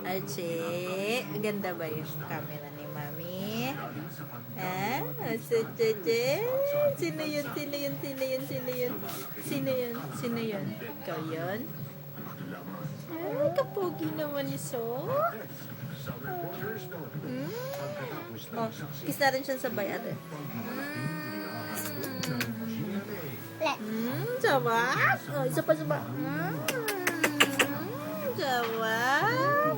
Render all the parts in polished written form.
Archie, ganda ba yung camera ni Mami? Ha? Archie? Sino yun? Sino yun? Sino yun? Sino yun? Sino yun? Sino yun? Ikaw yun? Ay, kapogi naman ni So. Oh, kiss natin siya sabay, ate. Sarap. Oh, isa pa, isa pa. Sarap.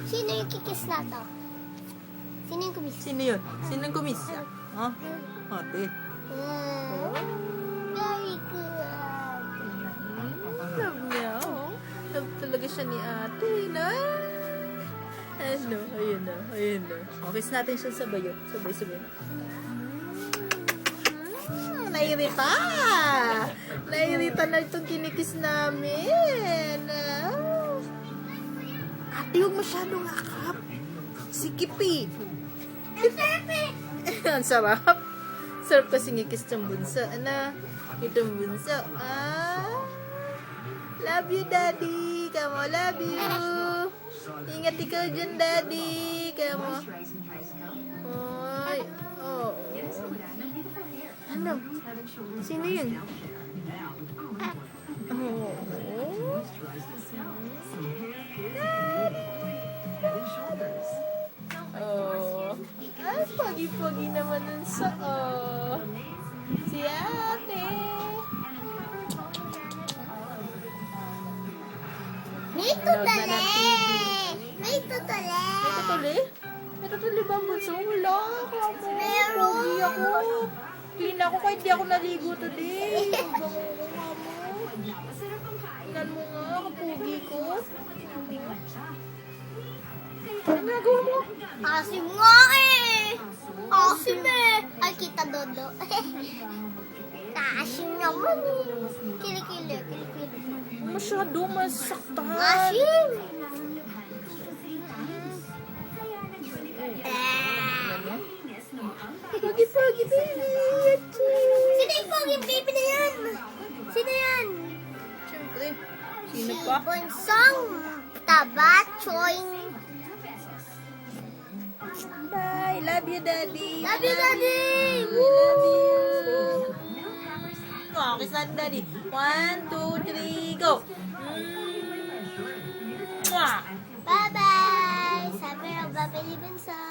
Sino yung kikis na to? Sino yung kumis? Sino yun? Sino yung kumis? Ha? Ate. Very good. Love niya, oh. Love talaga siya ni ate, na. Ano? Ayun na, ayun na. Oh, kiss natin siya sabay, yun. Sabay. Nairita! Nairita na itong kinikis namin. Ate, huwag masyadong akap. Sikip eh. Ang sarap. Sarap kasi ngikis ng bunso. Ano? Itong bunso. Love you, Daddy. Kamu, love you. Ingat ikaw dyan, Daddy. Kamu. Oy. Oh. Ano? Sino yun? Oh. Oh. Ay, pogi-pogi naman nun sa si ate. May tutuli! May tutuli! May tutuli? May tutuli ba ang bunso? Wala. Meron. Pogi ako. Clean ako kahit di ako naligo today. Bango ko nga mo. Tingnan mo nga, kapogi ko. Ano nagawa mo? Asim nga eh! Asim eh! Ay, kita Dodo. Asim naman eh. Kilikili. Masyado masaktan. Asim! Pogi-pogi baby. Sino yung pogi baby na yan? Sino yan? Siyempre. Sino pa? Si Bonsong Tabachoing. Bye. Love you, Daddy. Love you, Daddy! We love you. Oh, kiss natin, Daddy. 1, 2, 3, go. Mwah. Bye-bye! Sabi ng Babili Bonsong.